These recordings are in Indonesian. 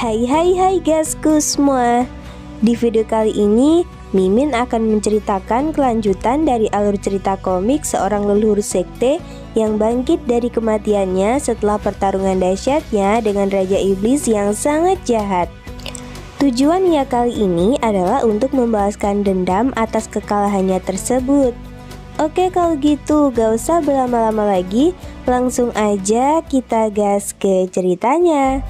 Hai guysku semua. Di video kali ini Mimin akan menceritakan kelanjutan dari alur cerita komik seorang leluhur sekte yang bangkit dari kematiannya setelah pertarungan dahsyatnya dengan Raja Iblis yang sangat jahat. Tujuannya kali ini adalah untuk membalaskan dendam atas kekalahannya tersebut. Oke, kalau gitu gak usah berlama-lama lagi, langsung aja kita gas ke ceritanya.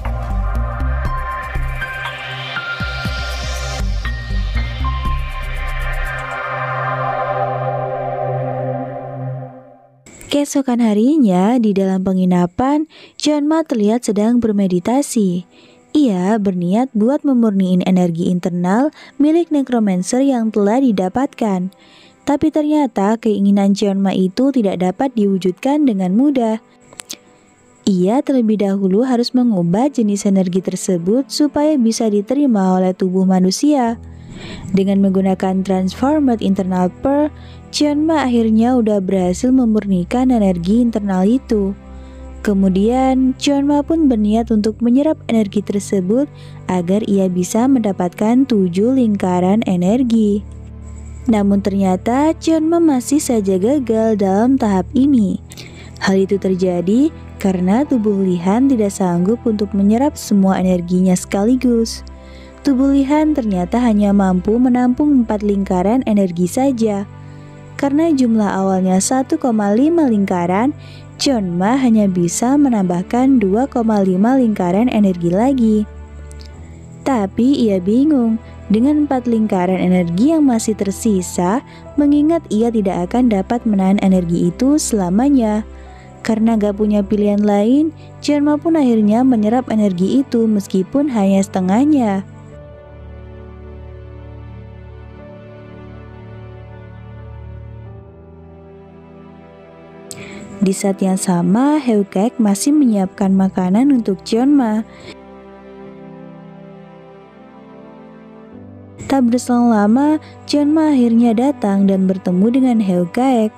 Keesokan harinya, di dalam penginapan, Jeonma terlihat sedang bermeditasi. Ia berniat buat memurniin energi internal milik necromancer yang telah didapatkan. Tapi ternyata keinginan Jeonma itu tidak dapat diwujudkan dengan mudah. Ia terlebih dahulu harus mengubah jenis energi tersebut supaya bisa diterima oleh tubuh manusia. Dengan menggunakan Transformed Internal Pearl, Jeonma akhirnya udah berhasil memurnikan energi internal itu. Kemudian, Jeonma pun berniat untuk menyerap energi tersebut agar ia bisa mendapatkan 7 lingkaran energi. Namun ternyata Jeonma masih saja gagal dalam tahap ini. Hal itu terjadi karena tubuh Lihan tidak sanggup untuk menyerap semua energinya sekaligus. Tubuh Lihan ternyata hanya mampu menampung 4 lingkaran energi saja. Karena jumlah awalnya 1,5 lingkaran, Jeonma hanya bisa menambahkan 2,5 lingkaran energi lagi. Tapi ia bingung dengan 4 lingkaran energi yang masih tersisa, mengingat ia tidak akan dapat menahan energi itu selamanya. Karena gak punya pilihan lain, Jeonma pun akhirnya menyerap energi itu meskipun hanya setengahnya. Di saat yang sama, Hyeokgaek masih menyiapkan makanan untuk Jeonma. Tak berselang lama, Jeonma akhirnya datang dan bertemu dengan Hyeokgaek.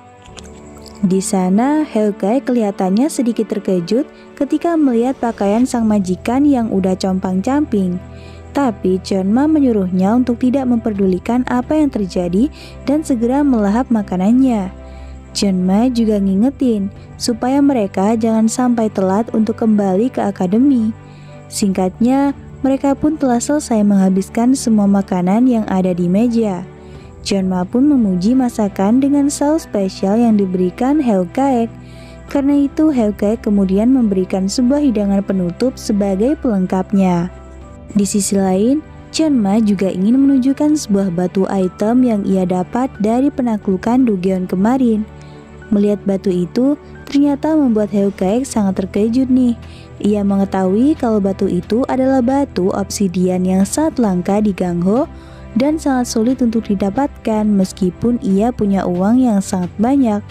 Di sana, Hyeokgaek kelihatannya sedikit terkejut ketika melihat pakaian sang majikan yang udah compang-camping. Tapi Jeonma menyuruhnya untuk tidak memperdulikan apa yang terjadi dan segera melahap makanannya. Jeonma juga ngingetin supaya mereka jangan sampai telat untuk kembali ke akademi. Singkatnya, mereka pun telah selesai menghabiskan semua makanan yang ada di meja. Jeonma pun memuji masakan dengan saus spesial yang diberikan Hyeokgaek. Karena itu, Hyeokgaek kemudian memberikan sebuah hidangan penutup sebagai pelengkapnya. Di sisi lain, Jeonma juga ingin menunjukkan sebuah batu item yang ia dapat dari penaklukan Dogeon kemarin. Melihat batu itu, ternyata membuat Hyeokgaek sangat terkejut nih. Ia mengetahui kalau batu itu adalah batu obsidian yang sangat langka di Gangho dan sangat sulit untuk didapatkan meskipun ia punya uang yang sangat banyak.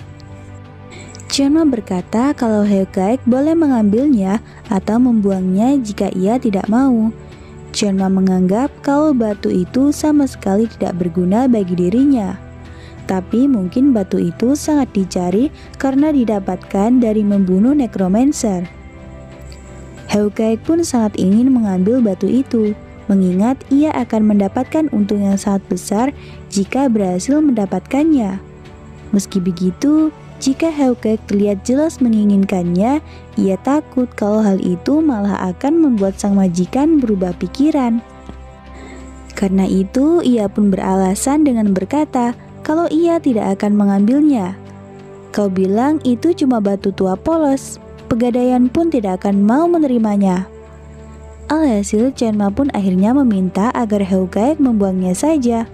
Jeonma berkata kalau Hyeokgaek boleh mengambilnya atau membuangnya jika ia tidak mau. Jeonma menganggap kalau batu itu sama sekali tidak berguna bagi dirinya. Tapi mungkin batu itu sangat dicari karena didapatkan dari membunuh necromancer. Hyeokgaek pun sangat ingin mengambil batu itu, mengingat ia akan mendapatkan untung yang sangat besar jika berhasil mendapatkannya. Meski begitu, jika Hyeokgaek terlihat jelas menginginkannya, ia takut kalau hal itu malah akan membuat sang majikan berubah pikiran. Karena itu, ia pun beralasan dengan berkata kalau ia tidak akan mengambilnya. Kau bilang itu cuma batu tua polos, Pegadaian pun tidak akan mau menerimanya. Alhasil, Jeonma pun akhirnya meminta agar Hyeokgaek membuangnya saja.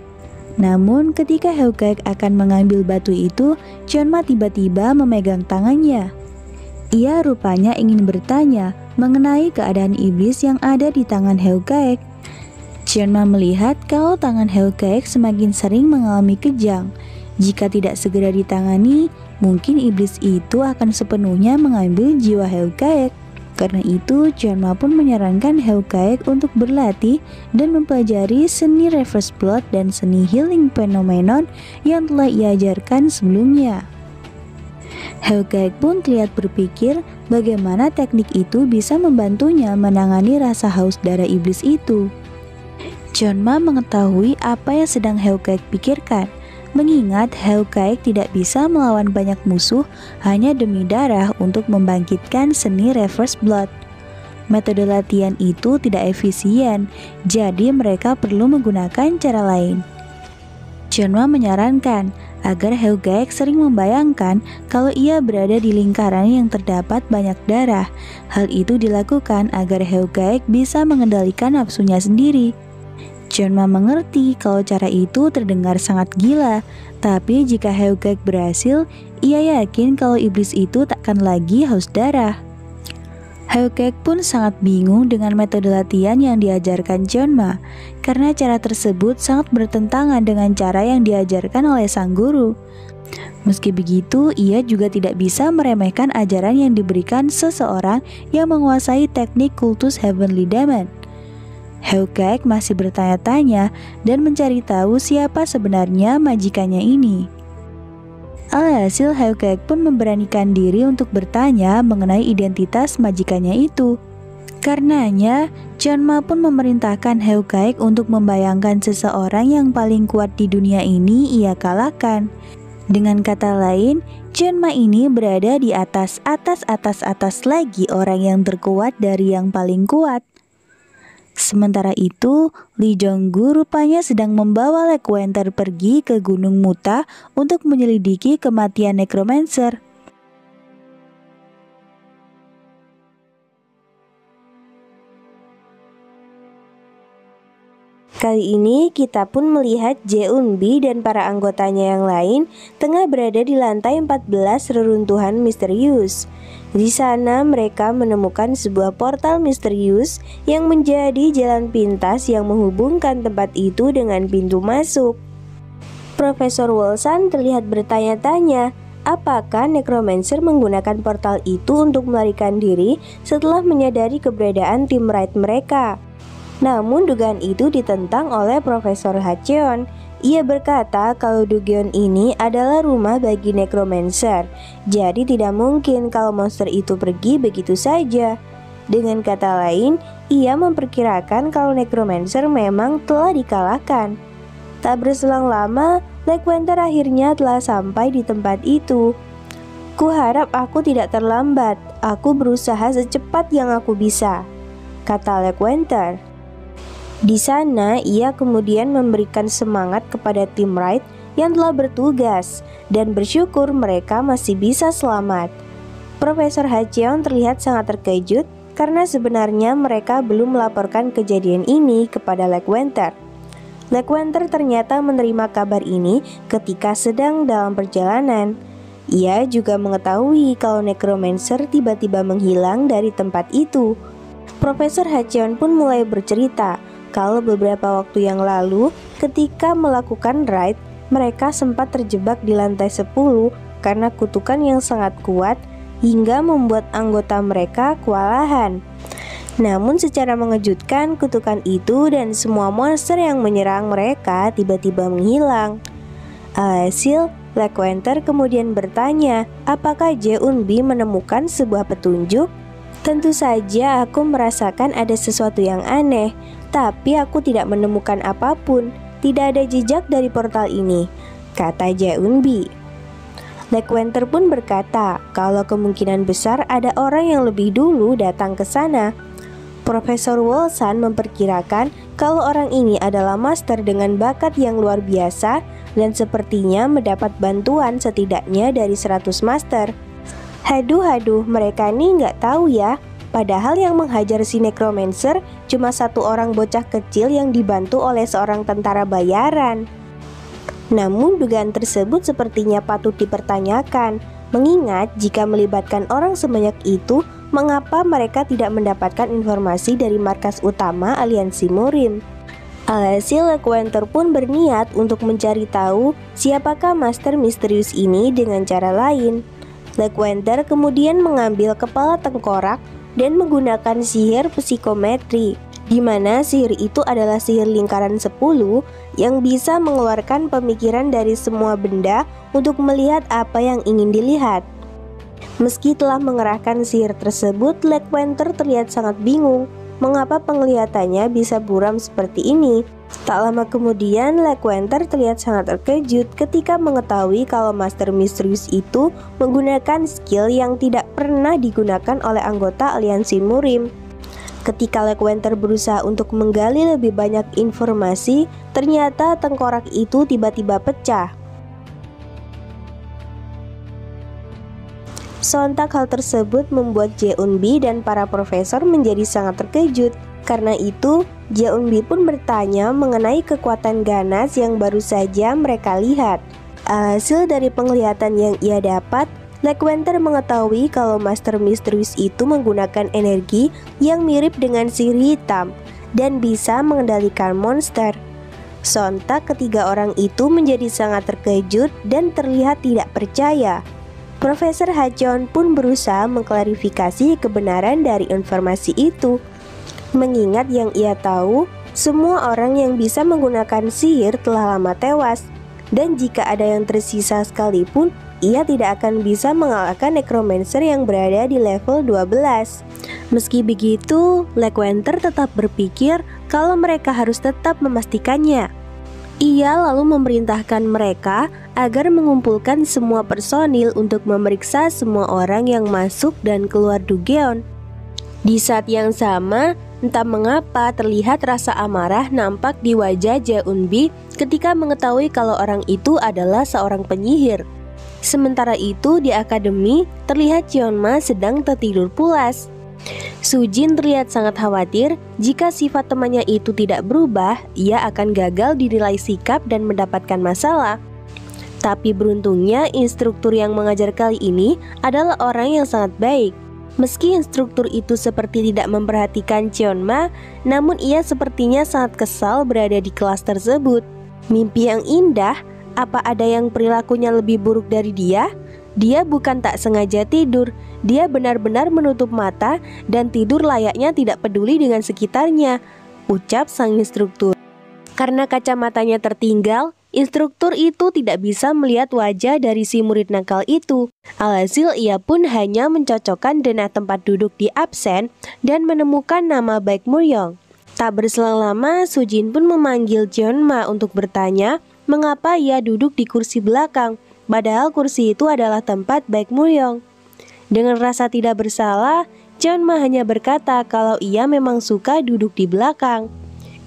Namun ketika Hyeokgaek akan mengambil batu itu, Jeonma tiba-tiba memegang tangannya. Ia rupanya ingin bertanya mengenai keadaan iblis yang ada di tangan Hyeokgaek. Jeonma melihat kalau tangan Hyeokgaek semakin sering mengalami kejang. Jika tidak segera ditangani, mungkin iblis itu akan sepenuhnya mengambil jiwa Hyeokgaek. Karena itu, Jeonma pun menyarankan Hyeokgaek untuk berlatih dan mempelajari seni reverse blood dan seni healing phenomenon yang telah ia ajarkan sebelumnya. Hellcake pun terlihat berpikir bagaimana teknik itu bisa membantunya menangani rasa haus darah iblis itu. Jeonma mengetahui apa yang sedang Hellcake pikirkan, mengingat Hellcake tidak bisa melawan banyak musuh hanya demi darah untuk membangkitkan seni reverse blood. Metode latihan itu tidak efisien, jadi mereka perlu menggunakan cara lain. Jeonma menyarankan agar Hellcake sering membayangkan kalau ia berada di lingkaran yang terdapat banyak darah. Hal itu dilakukan agar Hellcake bisa mengendalikan nafsunya sendiri. Jeonma mengerti kalau cara itu terdengar sangat gila, tapi jika Hellcake berhasil, ia yakin kalau iblis itu takkan lagi haus darah. Hellcake pun sangat bingung dengan metode latihan yang diajarkan Jeonma, karena cara tersebut sangat bertentangan dengan cara yang diajarkan oleh sang guru. Meski begitu, ia juga tidak bisa meremehkan ajaran yang diberikan seseorang yang menguasai teknik kultus Heavenly Demon. Hellcake masih bertanya-tanya dan mencari tahu siapa sebenarnya majikannya ini. Alhasil Hellcake pun memberanikan diri untuk bertanya mengenai identitas majikannya itu. Karenanya, Jeonma pun memerintahkan Hellcake untuk membayangkan seseorang yang paling kuat di dunia ini ia kalahkan. Dengan kata lain, Jeonma ini berada di atas lagi orang yang terkuat dari yang paling kuat. Sementara itu, Lee Jong-gu rupanya sedang membawa Lekwenter pergi ke Gunung Muta untuk menyelidiki kematian Necromancer. Kali ini kita pun melihat Jeonbi dan para anggotanya yang lain tengah berada di lantai 14 reruntuhan misterius. Di sana mereka menemukan sebuah portal misterius yang menjadi jalan pintas yang menghubungkan tempat itu dengan pintu masuk. Profesor Wolsan terlihat bertanya-tanya, apakah Necromancer menggunakan portal itu untuk melarikan diri setelah menyadari keberadaan tim raid mereka. Namun dugaan itu ditentang oleh Profesor Hacheon. Ia berkata kalau Dugyeon ini adalah rumah bagi Necromancer, jadi tidak mungkin kalau monster itu pergi begitu saja. Dengan kata lain, ia memperkirakan kalau Necromancer memang telah dikalahkan. Tak berselang lama, Lekwenter akhirnya telah sampai di tempat itu. Kuharap aku tidak terlambat, aku berusaha secepat yang aku bisa, kata Lekwenter. Di sana, ia kemudian memberikan semangat kepada tim raid yang telah bertugas dan bersyukur mereka masih bisa selamat. Profesor Hacheon terlihat sangat terkejut karena sebenarnya mereka belum melaporkan kejadian ini kepada Lekwenter. Lekwenter ternyata menerima kabar ini ketika sedang dalam perjalanan. Ia juga mengetahui kalau Necromancer tiba-tiba menghilang dari tempat itu. Profesor Hacheon pun mulai bercerita kalau beberapa waktu yang lalu ketika melakukan raid, mereka sempat terjebak di lantai 10 karena kutukan yang sangat kuat hingga membuat anggota mereka kewalahan. Namun secara mengejutkan, kutukan itu dan semua monster yang menyerang mereka tiba-tiba menghilang. Alhasil, Lekwenter kemudian bertanya, apakah Jeonbi menemukan sebuah petunjuk? Tentu saja aku merasakan ada sesuatu yang aneh, tapi aku tidak menemukan apapun. Tidak ada jejak dari portal ini, kata Jeonbi. Lekwenter pun berkata kalau kemungkinan besar ada orang yang lebih dulu datang ke sana. Profesor Wolsan memperkirakan kalau orang ini adalah master dengan bakat yang luar biasa dan sepertinya mendapat bantuan setidaknya dari 100 master. Haduh, mereka ini nggak tahu ya. Padahal yang menghajar si Necromancer cuma satu orang bocah kecil yang dibantu oleh seorang tentara bayaran. Namun dugaan tersebut sepertinya patut dipertanyakan, mengingat jika melibatkan orang sebanyak itu, mengapa mereka tidak mendapatkan informasi dari markas utama aliansi Murim? Alhasil Lekwenter pun berniat untuk mencari tahu siapakah master misterius ini dengan cara lain. Lekwenter kemudian mengambil kepala tengkorak dan menggunakan sihir psikometri, di mana sihir itu adalah sihir lingkaran 10 yang bisa mengeluarkan pemikiran dari semua benda untuk melihat apa yang ingin dilihat. Meski telah mengerahkan sihir tersebut, Lakewenter terlihat sangat bingung mengapa penglihatannya bisa buram seperti ini. Tak lama kemudian, Lakewenter terlihat sangat terkejut ketika mengetahui kalau Master Misterius itu menggunakan skill yang tidak pernah digunakan oleh anggota aliansi Murim. Ketika Lakewenter berusaha untuk menggali lebih banyak informasi, ternyata tengkorak itu tiba-tiba pecah. Sontak hal tersebut membuat Jeonbi dan para profesor menjadi sangat terkejut. Karena itu, Jeonbi pun bertanya mengenai kekuatan ganas yang baru saja mereka lihat. Hasil dari penglihatan yang ia dapat, Lakewenter mengetahui kalau Master Misterius itu menggunakan energi yang mirip dengan sihir hitam dan bisa mengendalikan monster. Sontak ketiga orang itu menjadi sangat terkejut dan terlihat tidak percaya. Profesor Hachon pun berusaha mengklarifikasi kebenaran dari informasi itu. Mengingat yang ia tahu, semua orang yang bisa menggunakan sihir telah lama tewas. Dan jika ada yang tersisa sekalipun, ia tidak akan bisa mengalahkan necromancer yang berada di level 12. Meski begitu, Lakewenter tetap berpikir kalau mereka harus tetap memastikannya. Ia lalu memerintahkan mereka agar mengumpulkan semua personil untuk memeriksa semua orang yang masuk dan keluar Dugeon. Di saat yang sama, entah mengapa terlihat rasa amarah nampak di wajah Jeonbi ketika mengetahui kalau orang itu adalah seorang penyihir. Sementara itu di akademi, terlihat Jeonma sedang tertidur pulas. Sujin terlihat sangat khawatir jika sifat temannya itu tidak berubah, ia akan gagal dinilai sikap dan mendapatkan masalah. Tapi beruntungnya instruktur yang mengajar kali ini adalah orang yang sangat baik. Meski instruktur itu seperti tidak memperhatikan Jeonma, namun ia sepertinya sangat kesal berada di kelas tersebut. Mimpi yang indah, apa ada yang perilakunya lebih buruk dari dia? Dia bukan tak sengaja tidur, dia benar-benar menutup mata dan tidur layaknya tidak peduli dengan sekitarnya, ucap sang instruktur. Karena kacamatanya tertinggal, instruktur itu tidak bisa melihat wajah dari si murid nakal itu. Alhasil ia pun hanya mencocokkan denah tempat duduk di absen dan menemukan nama baik Muryong. Tak berselang lama, Sujin pun memanggil Jeonma untuk bertanya mengapa ia duduk di kursi belakang. Padahal kursi itu adalah tempat baik Muryong. Dengan rasa tidak bersalah, Jeonma hanya berkata kalau ia memang suka duduk di belakang.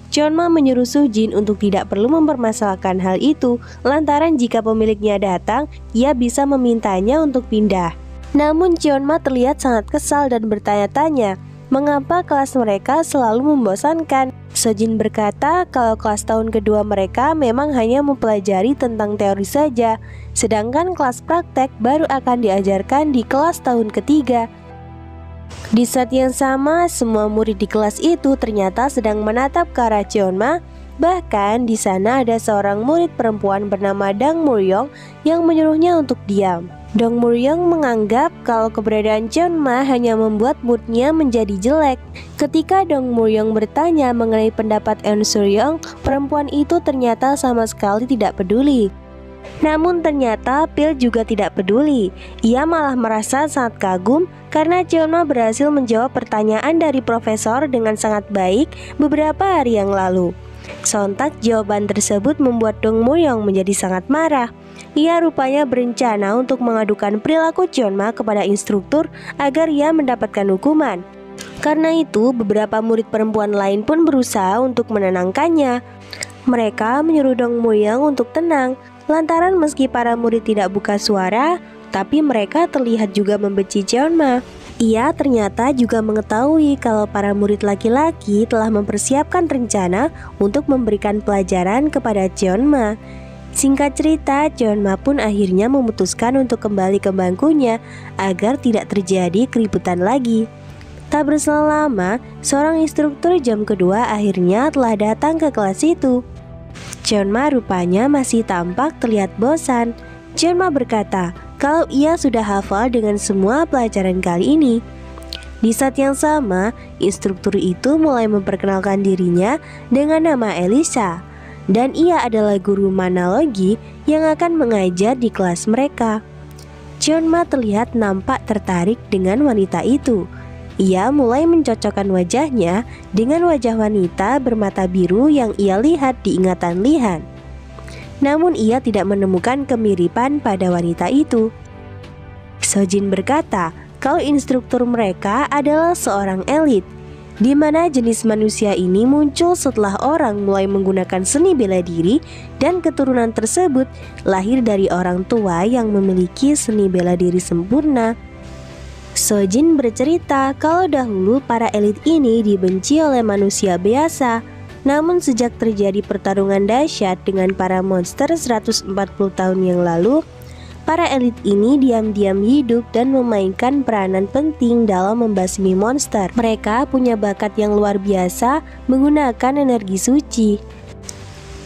Jeonma menyuruh Sujin untuk tidak perlu mempermasalahkan hal itu, lantaran jika pemiliknya datang, ia bisa memintanya untuk pindah. Namun Jeonma terlihat sangat kesal dan bertanya-tanya, mengapa kelas mereka selalu membosankan. Sujin berkata kalau kelas tahun kedua mereka memang hanya mempelajari tentang teori saja, sedangkan kelas praktek baru akan diajarkan di kelas tahun ketiga. Di saat yang sama, semua murid di kelas itu ternyata sedang menatap ke arah Jeonma. Bahkan di sana ada seorang murid perempuan bernama Dang Muryong yang menyuruhnya untuk diam. Dang Muryong menganggap kalau keberadaan Jeonma hanya membuat moodnya menjadi jelek. Ketika Dang Muryong bertanya mengenai pendapat Eun Suryong, perempuan itu ternyata sama sekali tidak peduli. Namun ternyata Pil juga tidak peduli. Ia malah merasa sangat kagum karena Jeonma berhasil menjawab pertanyaan dari profesor dengan sangat baik beberapa hari yang lalu. Sontak jawaban tersebut membuat Dang Muryong menjadi sangat marah. Ia rupanya berencana untuk mengadukan perilaku Jeonma kepada instruktur agar ia mendapatkan hukuman. Karena itu, beberapa murid perempuan lain pun berusaha untuk menenangkannya. Mereka menyuruh Dang Muryong untuk tenang, lantaran meski para murid tidak buka suara, tapi mereka terlihat juga membenci Jeonma. Ia ternyata juga mengetahui kalau para murid laki-laki telah mempersiapkan rencana untuk memberikan pelajaran kepada Jeonma. Singkat cerita, Jeonma pun akhirnya memutuskan untuk kembali ke bangkunya agar tidak terjadi keributan lagi. Tak berselang lama, seorang instruktur jam kedua akhirnya telah datang ke kelas itu. Jeonma rupanya masih tampak terlihat bosan. Jeonma berkata kalau ia sudah hafal dengan semua pelajaran kali ini. Di saat yang sama, instruktur itu mulai memperkenalkan dirinya dengan nama Elisa. Dan ia adalah guru manalogi yang akan mengajar di kelas mereka. Jeonma terlihat nampak tertarik dengan wanita itu. Ia mulai mencocokkan wajahnya dengan wajah wanita bermata biru yang ia lihat di ingatan Lihan. Namun ia tidak menemukan kemiripan pada wanita itu. Sojin berkata kalau instruktur mereka adalah seorang elit, di mana jenis manusia ini muncul setelah orang mulai menggunakan seni bela diri dan keturunan tersebut lahir dari orang tua yang memiliki seni bela diri sempurna. Sojin bercerita kalau dahulu para elit ini dibenci oleh manusia biasa, namun sejak terjadi pertarungan dahsyat dengan para monster 140 tahun yang lalu, para elit ini diam-diam hidup dan memainkan peranan penting dalam membasmi monster. Mereka punya bakat yang luar biasa menggunakan energi suci.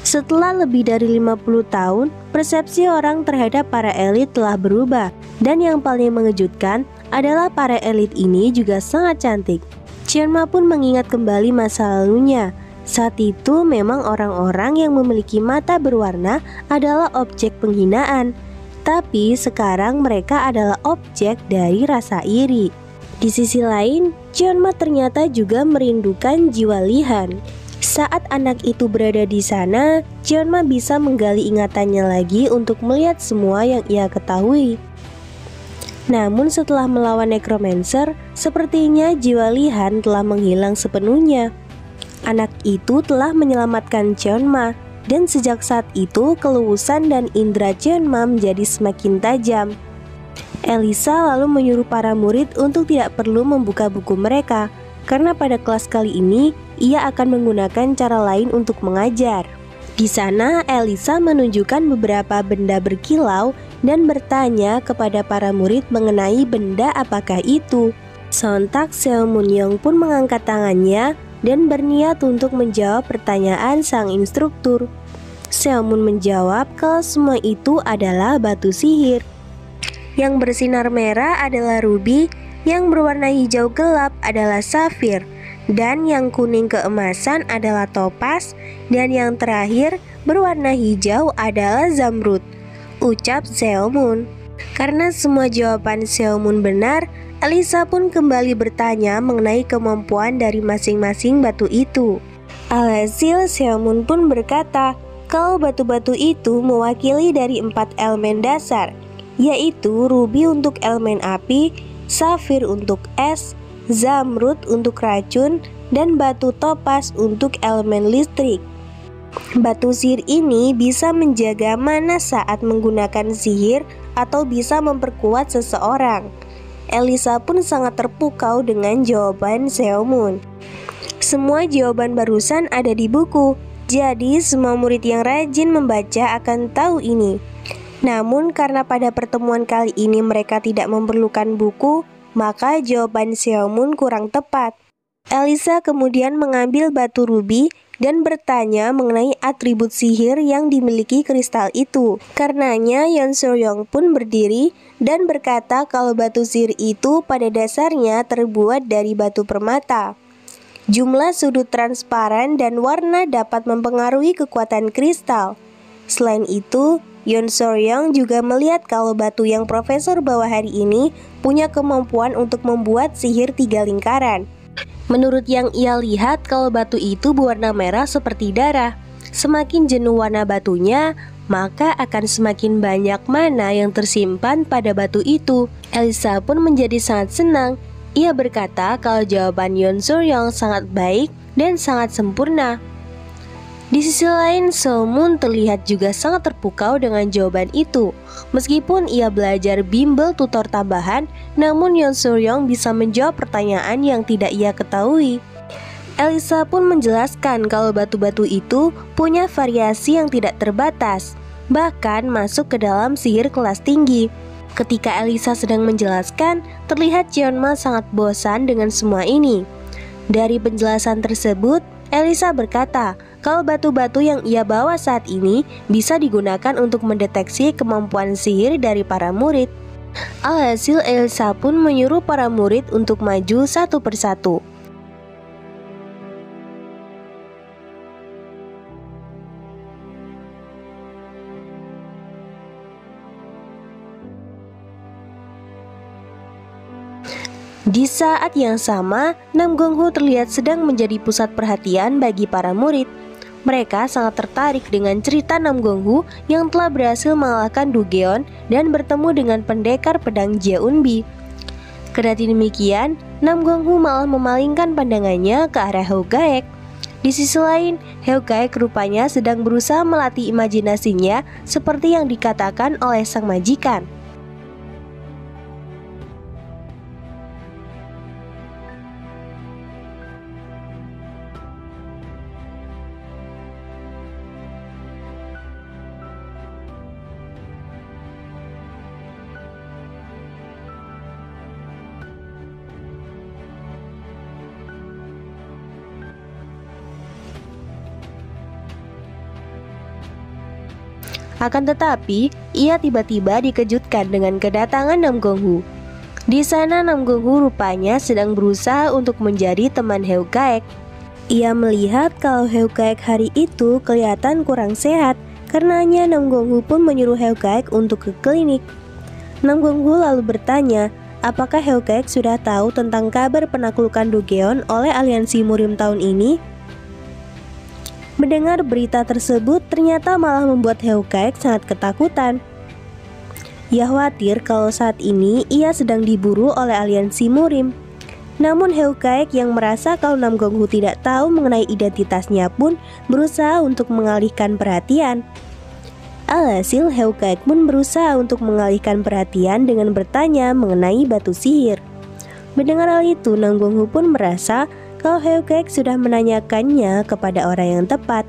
Setelah lebih dari 50 tahun, persepsi orang terhadap para elit telah berubah. Dan yang paling mengejutkan adalah para elit ini juga sangat cantik. Jeonma pun mengingat kembali masa lalunya. Saat itu memang orang-orang yang memiliki mata berwarna adalah objek penghinaan. Tapi sekarang mereka adalah objek dari rasa iri. Di sisi lain, Jeonma ternyata juga merindukan jiwa Lihan. Saat anak itu berada di sana, Jeonma bisa menggali ingatannya lagi untuk melihat semua yang ia ketahui. Namun setelah melawan Necromancer, sepertinya jiwa Lihan telah menghilang sepenuhnya. Anak itu telah menyelamatkan Jeonma, dan sejak saat itu kelulusan dan indera Jeonma menjadi semakin tajam. Elisa lalu menyuruh para murid untuk tidak perlu membuka buku mereka, karena pada kelas kali ini ia akan menggunakan cara lain untuk mengajar. Di sana Elisa menunjukkan beberapa benda berkilau dan bertanya kepada para murid mengenai benda apakah itu. Sontak Seo Moon-young pun mengangkat tangannya dan berniat untuk menjawab pertanyaan sang instruktur. Seo Moon menjawab kalau semua itu adalah batu sihir. Yang bersinar merah adalah ruby, yang berwarna hijau gelap adalah safir, dan yang kuning keemasan adalah topas, dan yang terakhir berwarna hijau adalah zamrud, ucap Seo Moon. Karena semua jawaban Seo Moon benar, Elisa pun kembali bertanya mengenai kemampuan dari masing-masing batu itu. Alhasil Seo Moon pun berkata kalau batu-batu itu mewakili dari 4 elemen dasar, yaitu ruby untuk elemen api, safir untuk es, zamrud untuk racun, dan batu topas untuk elemen listrik. Batu sihir ini bisa menjaga mana saat menggunakan sihir atau bisa memperkuat seseorang. Elisa pun sangat terpukau dengan jawaban Seo Moon. Semua jawaban barusan ada di buku, jadi semua murid yang rajin membaca akan tahu ini. Namun karena pada pertemuan kali ini mereka tidak memerlukan buku, maka jawaban Seo Moon kurang tepat. Elisa kemudian mengambil batu ruby dan bertanya mengenai atribut sihir yang dimiliki kristal itu. Karenanya Yeon Seoryong pun berdiri dan berkata kalau batu sihir itu pada dasarnya terbuat dari batu permata. Jumlah sudut transparan dan warna dapat mempengaruhi kekuatan kristal. Selain itu, Yeon Seoryong juga melihat kalau batu yang profesor bawa hari ini punya kemampuan untuk membuat sihir 3 lingkaran. Menurut yang ia lihat kalau batu itu berwarna merah seperti darah. Semakin jenuh warna batunya, maka akan semakin banyak mana yang tersimpan pada batu itu. Elisa pun menjadi sangat senang. Ia berkata kalau jawaban Yeon Seoryong sangat baik dan sangat sempurna. Di sisi lain, Seo Moon terlihat juga sangat terpukau dengan jawaban itu. Meskipun ia belajar bimbel tutor tambahan, namun Yeon Seoryong bisa menjawab pertanyaan yang tidak ia ketahui. Elisa pun menjelaskan kalau batu-batu itu punya variasi yang tidak terbatas, bahkan masuk ke dalam sihir kelas tinggi. Ketika Elisa sedang menjelaskan, terlihat Jeonma sangat bosan dengan semua ini. Dari penjelasan tersebut, Elisa berkata kalau batu-batu yang ia bawa saat ini bisa digunakan untuk mendeteksi kemampuan sihir dari para murid. Alhasil Elisa pun menyuruh para murid untuk maju satu persatu. Di saat yang sama, Nam Gong-hu terlihat sedang menjadi pusat perhatian bagi para murid. Mereka sangat tertarik dengan cerita Nam Gong-hu yang telah berhasil mengalahkan Du Geon dan bertemu dengan pendekar pedang Jeonbi. Kendati demikian, Nam Gong-hu malah memalingkan pandangannya ke arah Heo Gaek. Di sisi lain, Heo Gaek rupanya sedang berusaha melatih imajinasinya seperti yang dikatakan oleh sang majikan. Akan tetapi, ia tiba-tiba dikejutkan dengan kedatangan Nam Gong-hu. Di sana Nam Gong-hu rupanya sedang berusaha untuk menjadi teman Heo Gaek. Ia melihat kalau Heo Gaek hari itu kelihatan kurang sehat, karenanya Nam Gong-hu pun menyuruh Heo Gaek untuk ke klinik. Nam Gong-hu lalu bertanya, apakah Heo Gaek sudah tahu tentang kabar penaklukan Du Geon oleh aliansi Murim tahun ini? Mendengar berita tersebut ternyata malah membuat Heo Gaek sangat ketakutan. Ia khawatir kalau saat ini ia sedang diburu oleh aliansi Murim. Namun Heo Gaek yang merasa kalau Nam Gong-hu tidak tahu mengenai identitasnya pun berusaha untuk mengalihkan perhatian. Alhasil Heo Gaek pun berusaha untuk mengalihkan perhatian dengan bertanya mengenai batu sihir. Mendengar hal itu, Nam Gong-hu pun merasa kalau Heo Gaek sudah menanyakannya kepada orang yang tepat.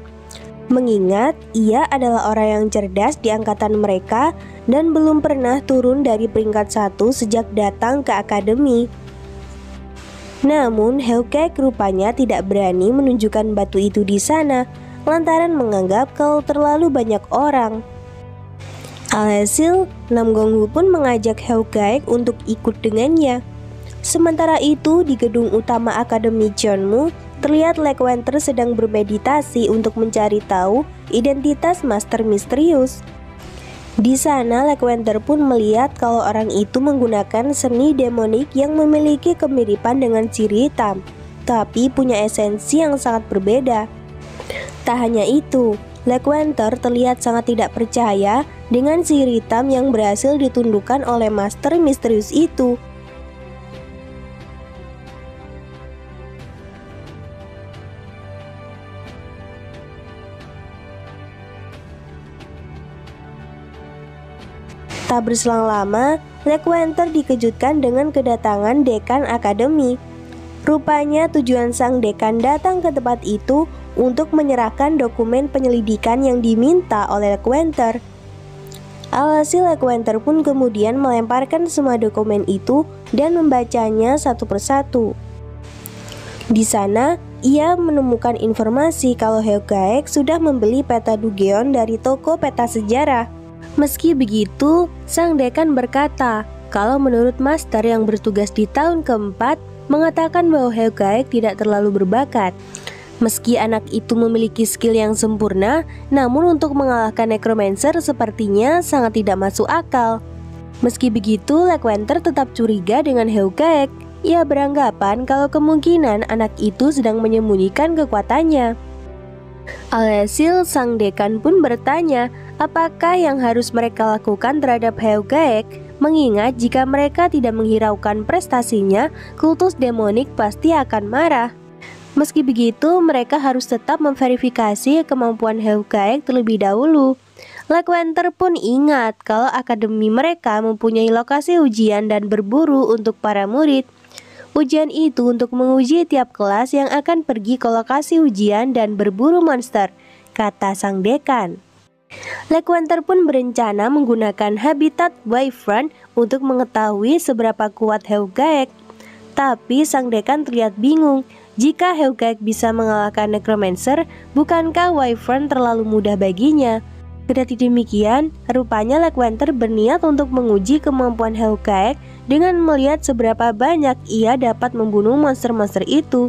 Mengingat ia adalah orang yang cerdas di angkatan mereka dan belum pernah turun dari peringkat 1 sejak datang ke akademi. Namun Heo Gaek rupanya tidak berani menunjukkan batu itu di sana lantaran menganggap kalau terlalu banyak orang. Alhasil, Nam Gong-hu pun mengajak Heo Gaek untuk ikut dengannya. Sementara itu, di gedung utama Akademi Jeonmu, terlihat Lekwenter sedang bermeditasi untuk mencari tahu identitas Master Misterius. Di sana, Lekwenter pun melihat kalau orang itu menggunakan seni demonik yang memiliki kemiripan dengan ciri hitam, tapi punya esensi yang sangat berbeda. Tak hanya itu, Lekwenter terlihat sangat tidak percaya dengan sihir hitam yang berhasil ditundukkan oleh Master Misterius itu. Tak berselang lama, Lekwenter dikejutkan dengan kedatangan dekan akademi. Rupanya tujuan sang dekan datang ke tempat itu untuk menyerahkan dokumen penyelidikan yang diminta oleh Lekwenter. Alhasil Lekwenter pun kemudian melemparkan semua dokumen itu dan membacanya satu persatu. Di sana, ia menemukan informasi kalau Heo Gaek sudah membeli peta Du Geon dari toko peta sejarah. Meski begitu, sang dekan berkata kalau menurut master yang bertugas di tahun keempat mengatakan bahwa Heo Gaek tidak terlalu berbakat. Meski anak itu memiliki skill yang sempurna, namun untuk mengalahkan Necromancer sepertinya sangat tidak masuk akal. Meski begitu, Lekwenter tetap curiga dengan Heo Gaek. Ia beranggapan kalau kemungkinan anak itu sedang menyembunyikan kekuatannya. Alhasil, sang dekan pun bertanya apakah yang harus mereka lakukan terhadap Heo Gaek, mengingat jika mereka tidak menghiraukan prestasinya, kultus demonik pasti akan marah. Meski begitu, mereka harus tetap memverifikasi kemampuan Heo Gaek terlebih dahulu. Lekwenter pun ingat kalau akademi mereka mempunyai lokasi ujian dan berburu untuk para murid. Ujian itu untuk menguji tiap kelas yang akan pergi ke lokasi ujian dan berburu monster, kata sang dekan. Lekwenter pun berencana menggunakan habitat Wyvern untuk mengetahui seberapa kuat Heo Gaek. Tapi sang dekan terlihat bingung. Jika Heo Gaek bisa mengalahkan Necromancer, bukankah Wyvern terlalu mudah baginya? Kendati demikian, rupanya Lekwenter berniat untuk menguji kemampuan Heo Gaek dengan melihat seberapa banyak ia dapat membunuh monster-monster itu.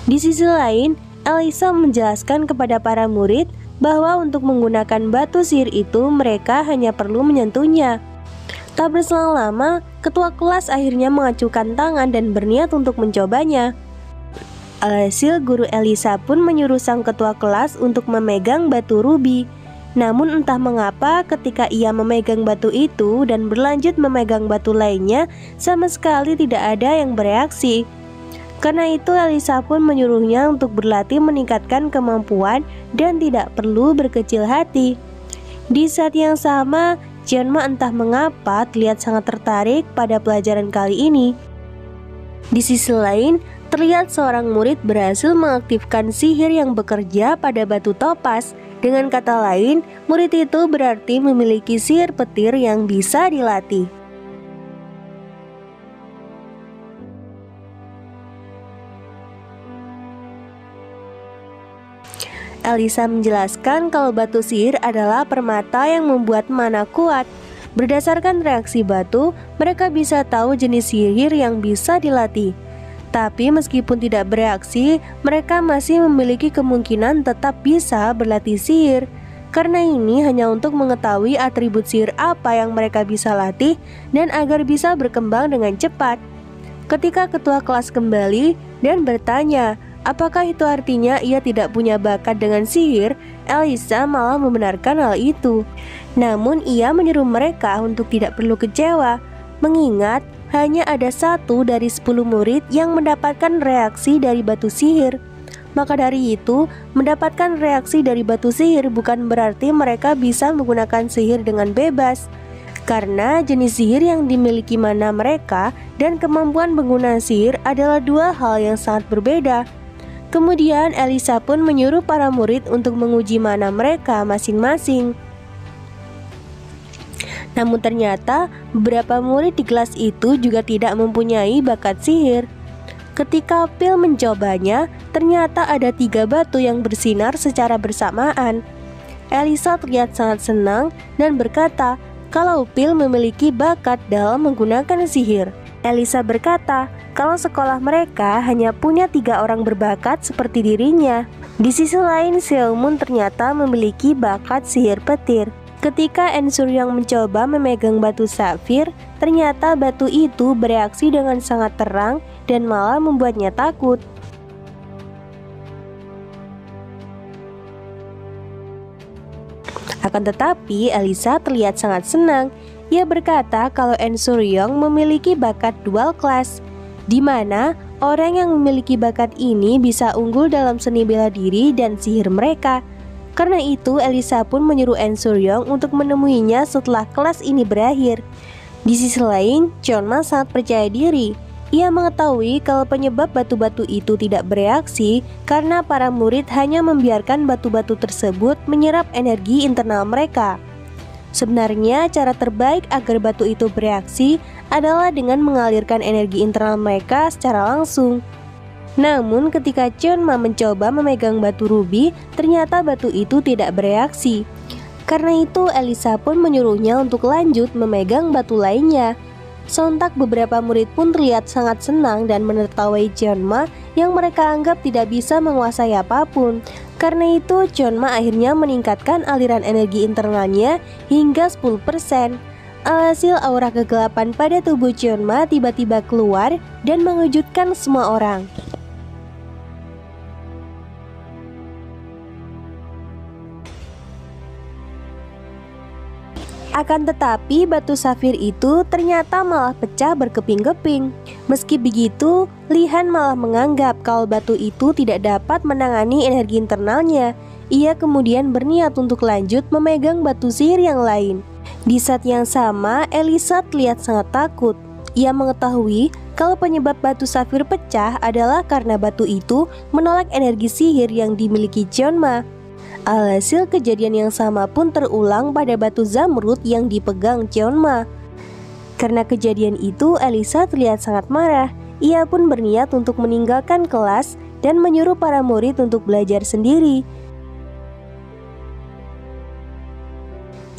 Di sisi lain, Elisa menjelaskan kepada para murid bahwa untuk menggunakan batu sihir itu mereka hanya perlu menyentuhnya. Tak berselang lama, ketua kelas akhirnya mengacukan tangan dan berniat untuk mencobanya. Alhasil guru Elisa pun menyuruh sang ketua kelas untuk memegang batu rubi. Namun entah mengapa ketika ia memegang batu itu dan berlanjut memegang batu lainnya, sama sekali tidak ada yang bereaksi. Karena itu Elisa pun menyuruhnya untuk berlatih meningkatkan kemampuan dan tidak perlu berkecil hati. Di saat yang sama, Jeonma entah mengapa terlihat sangat tertarik pada pelajaran kali ini. Di sisi lain, terlihat seorang murid berhasil mengaktifkan sihir yang bekerja pada batu topas. Dengan kata lain, murid itu berarti memiliki sihir petir yang bisa dilatih. Elisa menjelaskan kalau batu sihir adalah permata yang membuat mana kuat. Berdasarkan reaksi batu, mereka bisa tahu jenis sihir yang bisa dilatih. Tapi meskipun tidak bereaksi, mereka masih memiliki kemungkinan tetap bisa berlatih sihir. Karena ini hanya untuk mengetahui atribut sihir apa yang mereka bisa latih dan agar bisa berkembang dengan cepat. Ketika ketua kelas kembali dan bertanya, apakah itu artinya ia tidak punya bakat dengan sihir? Elisa malah membenarkan hal itu. Namun ia menyuruh mereka untuk tidak perlu kecewa, mengingat hanya ada 1 dari 10 murid yang mendapatkan reaksi dari batu sihir. Maka dari itu, mendapatkan reaksi dari batu sihir bukan berarti mereka bisa menggunakan sihir dengan bebas. Karena jenis sihir yang dimiliki mana mereka dan kemampuan pengguna sihir adalah 2 hal yang sangat berbeda. Kemudian Elisa pun menyuruh para murid untuk menguji mana mereka masing-masing. Namun ternyata beberapa murid di kelas itu juga tidak mempunyai bakat sihir. Ketika Phil mencobanya, ternyata ada 3 batu yang bersinar secara bersamaan. Elisa terlihat sangat senang dan berkata kalau Phil memiliki bakat dalam menggunakan sihir. Elisa berkata kalau sekolah mereka hanya punya 3 orang berbakat seperti dirinya. Di sisi lain, Seomun ternyata memiliki bakat sihir petir. Ketika Ensuryong mencoba memegang batu safir, ternyata batu itu bereaksi dengan sangat terang dan malah membuatnya takut. Akan tetapi, Elisa terlihat sangat senang. Ia berkata kalau Ensuryong memiliki bakat dual class, di mana orang yang memiliki bakat ini bisa unggul dalam seni bela diri dan sihir mereka. Karena itu, Elisa pun menyuruh Ensuryong untuk menemuinya setelah kelas ini berakhir. Di sisi lain, Jeonma sangat percaya diri. Ia mengetahui kalau penyebab batu-batu itu tidak bereaksi karena para murid hanya membiarkan batu-batu tersebut menyerap energi internal mereka. Sebenarnya, cara terbaik agar batu itu bereaksi adalah dengan mengalirkan energi internal mereka secara langsung. Namun ketika Jeonma mencoba memegang batu rubi, ternyata batu itu tidak bereaksi. Karena itu Elisa pun menyuruhnya untuk lanjut memegang batu lainnya. Sontak beberapa murid pun terlihat sangat senang dan menertawai Jeonma yang mereka anggap tidak bisa menguasai apapun. Karena itu Jeonma akhirnya meningkatkan aliran energi internalnya hingga 10%. Alhasil aura kegelapan pada tubuh Jeonma tiba-tiba keluar dan mengejutkan semua orang. Akan tetapi batu safir itu ternyata malah pecah berkeping-keping. Meski begitu, Lihan malah menganggap kalau batu itu tidak dapat menangani energi internalnya. Ia kemudian berniat untuk lanjut memegang batu sihir yang lain. Di saat yang sama, Elisa terlihat sangat takut. Ia mengetahui kalau penyebab batu safir pecah adalah karena batu itu menolak energi sihir yang dimiliki Jeonma. Alhasil kejadian yang sama pun terulang pada batu zamrud yang dipegang Jeonma. Karena kejadian itu, Elisa terlihat sangat marah. Ia pun berniat untuk meninggalkan kelas dan menyuruh para murid untuk belajar sendiri.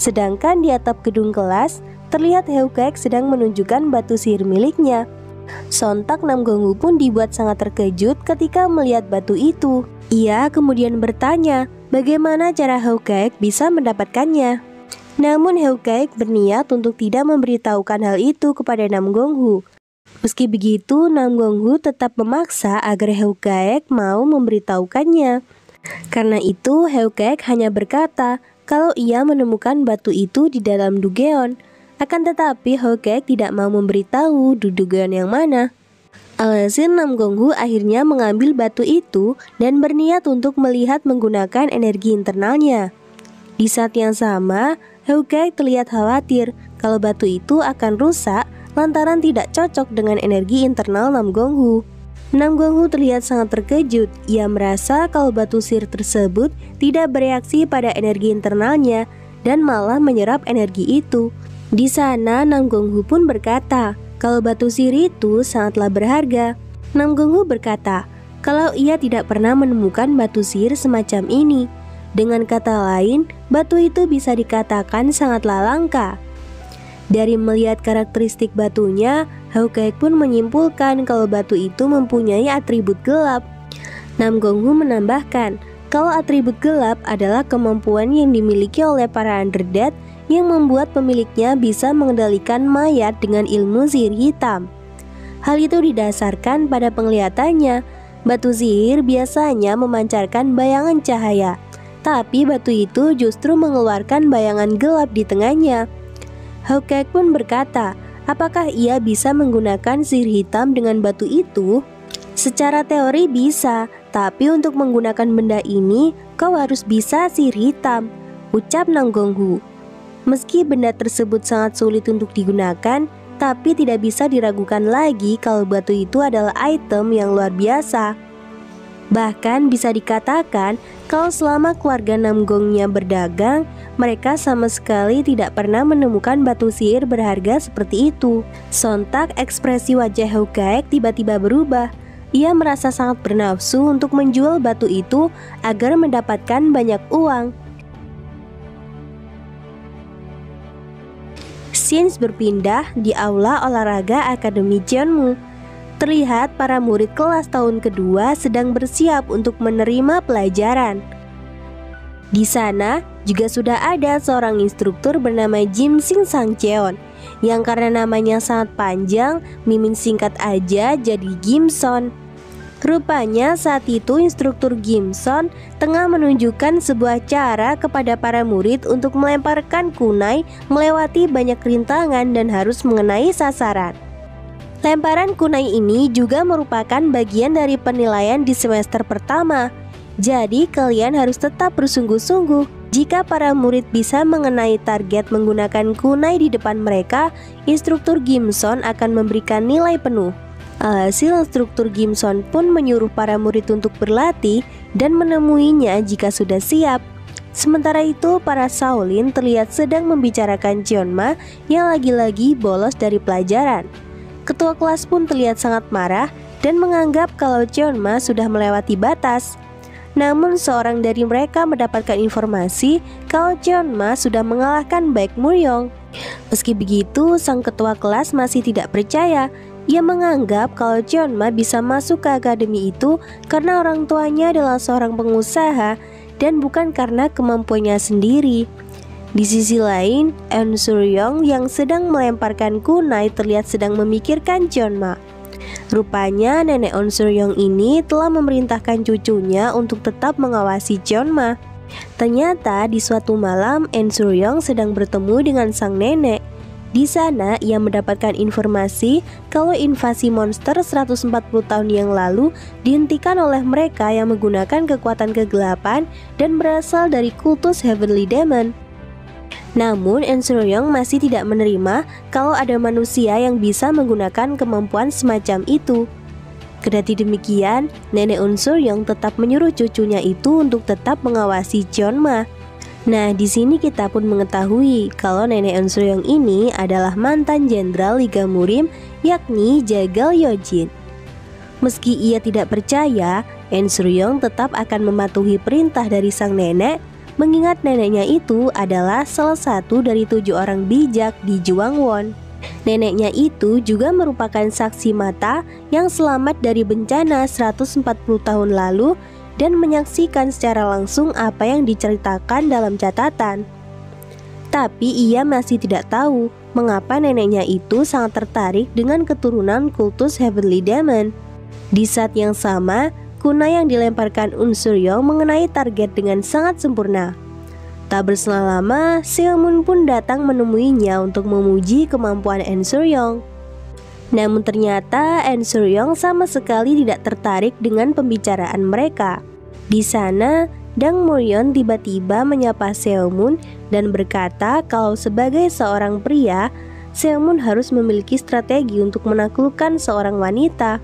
Sedangkan di atap gedung kelas, terlihat Hyeogaek sedang menunjukkan batu sihir miliknya. Sontak Namgonggu pun dibuat sangat terkejut ketika melihat batu itu. Ia kemudian bertanya, bagaimana cara Hyeogaek bisa mendapatkannya? Namun Hyeogaek berniat untuk tidak memberitahukan hal itu kepada Nam Gong-hu. Meski begitu, Nam Gong-hu tetap memaksa agar Hyeogaek mau memberitahukannya. Karena itu, Hyeogaek hanya berkata kalau ia menemukan batu itu di dalam Dugeon. Akan tetapi Hyeogaek tidak mau memberitahu Dugeon yang mana. Alhasil Nam Gong-hu akhirnya mengambil batu itu dan berniat untuk melihat menggunakan energi internalnya. Di saat yang sama, Hyeogaek terlihat khawatir kalau batu itu akan rusak lantaran tidak cocok dengan energi internal Nam Gong-hu. Nam Gong-hu terlihat sangat terkejut. Ia merasa kalau batu sihir tersebut tidak bereaksi pada energi internalnya dan malah menyerap energi itu. Di sana Nam Gong-hu pun berkata kalau batu sihir itu sangatlah berharga. Nam Gong-hu berkata kalau ia tidak pernah menemukan batu sihir semacam ini. Dengan kata lain, batu itu bisa dikatakan sangatlah langka. Dari melihat karakteristik batunya, Hyeogaek pun menyimpulkan kalau batu itu mempunyai atribut gelap. Nam Gong-hu menambahkan kalau atribut gelap adalah kemampuan yang dimiliki oleh para underdad yang membuat pemiliknya bisa mengendalikan mayat dengan ilmu sihir hitam. Hal itu didasarkan pada penglihatannya. Batu sihir biasanya memancarkan bayangan cahaya, tapi batu itu justru mengeluarkan bayangan gelap di tengahnya. Hyeogaek pun berkata, apakah ia bisa menggunakan sihir hitam dengan batu itu? Secara teori bisa, tapi untuk menggunakan benda ini, kau harus bisa sihir hitam, ucap Nam Gong-hu. Meski benda tersebut sangat sulit untuk digunakan, tapi tidak bisa diragukan lagi kalau batu itu adalah item yang luar biasa. Bahkan bisa dikatakan kalau selama keluarga Nam Gong-nya berdagang, mereka sama sekali tidak pernah menemukan batu sihir berharga seperti itu. Sontak ekspresi wajah Hyeogaek tiba-tiba berubah. Ia merasa sangat bernafsu untuk menjual batu itu agar mendapatkan banyak uang. Scenes berpindah di aula olahraga Akademi Jeonmu. Terlihat para murid kelas tahun kedua sedang bersiap untuk menerima pelajaran. Di sana juga sudah ada seorang instruktur bernama Jim Sing Sang Cheon, yang karena namanya sangat panjang, Mimin singkat aja jadi Gimson. Rupanya saat itu instruktur Gimson tengah menunjukkan sebuah cara kepada para murid untuk melemparkan kunai melewati banyak rintangan dan harus mengenai sasaran. Lemparan kunai ini juga merupakan bagian dari penilaian di semester pertama. Jadi kalian harus tetap bersungguh-sungguh. Jika para murid bisa mengenai target menggunakan kunai di depan mereka, instruktur Gimson akan memberikan nilai penuh. Alhasil instruktur Gimson pun menyuruh para murid untuk berlatih dan menemuinya jika sudah siap. Sementara itu para Shaolin terlihat sedang membicarakan Jeonma yang lagi-lagi bolos dari pelajaran. Ketua kelas pun terlihat sangat marah dan menganggap kalau Jeonma sudah melewati batas. Namun seorang dari mereka mendapatkan informasi kalau Jeonma sudah mengalahkan Baek Muryong. Meski begitu, sang ketua kelas masih tidak percaya. Ia menganggap kalau Jeonma bisa masuk ke akademi itu karena orang tuanya adalah seorang pengusaha dan bukan karena kemampuannya sendiri. Di sisi lain, Eun Suryong yang sedang melemparkan kunai terlihat sedang memikirkan Jeonma. Rupanya nenek Eun Suryong ini telah memerintahkan cucunya untuk tetap mengawasi Jeonma. Ternyata di suatu malam Eun Suryong sedang bertemu dengan sang nenek. Di sana ia mendapatkan informasi kalau invasi monster 140 tahun yang lalu dihentikan oleh mereka yang menggunakan kekuatan kegelapan dan berasal dari kultus Heavenly Demon. Namun Eun Suryong masih tidak menerima kalau ada manusia yang bisa menggunakan kemampuan semacam itu. Kendati demikian, nenek Eun Suryong tetap menyuruh cucunya itu untuk tetap mengawasi Jeonma. Nah, di sini kita pun mengetahui kalau nenek Eun Suryong ini adalah mantan jenderal Liga Murim, yakni Jagal Yojin. Meski ia tidak percaya, Eun Suryong tetap akan mematuhi perintah dari sang nenek, mengingat neneknya itu adalah salah satu dari 7 orang bijak di Jwangwon. Neneknya itu juga merupakan saksi mata yang selamat dari bencana 140 tahun lalu dan menyaksikan secara langsung apa yang diceritakan dalam catatan. Tapi ia masih tidak tahu mengapa neneknya itu sangat tertarik dengan keturunan kultus Heavenly Demon. Di saat yang sama, kunai yang dilemparkan Unsur Yong mengenai target dengan sangat sempurna. Tak berselang lama, Seomun pun datang menemuinya untuk memuji kemampuan Unsur Yong. Namun ternyata Unsur Yong sama sekali tidak tertarik dengan pembicaraan mereka. Di sana, Dang Muryeon tiba-tiba menyapa Seomun dan berkata kalau sebagai seorang pria, Seomun harus memiliki strategi untuk menaklukkan seorang wanita.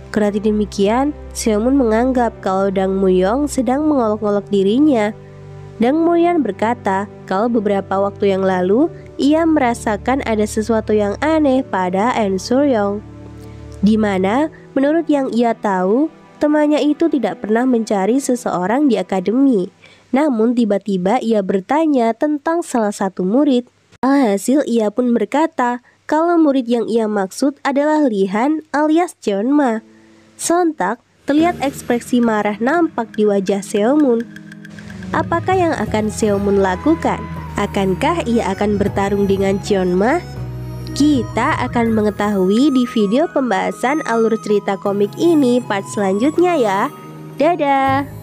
Kendati demikian, Seomun menganggap kalau Dang Muryeon sedang mengolok-olok dirinya. Dang Muryeon berkata kalau beberapa waktu yang lalu ia merasakan ada sesuatu yang aneh pada Unsur Yong, di mana menurut yang ia tahu, temannya itu tidak pernah mencari seseorang di akademi. Namun tiba-tiba ia bertanya tentang salah satu murid. Alhasil ia pun berkata kalau murid yang ia maksud adalah Lihan alias Jeonma. Sontak terlihat ekspresi marah nampak di wajah Seomun. Apakah yang akan Seomun lakukan? Akankah ia akan bertarung dengan Jeonma? Kita akan mengetahui di video pembahasan alur cerita komik ini part selanjutnya ya. Dadah!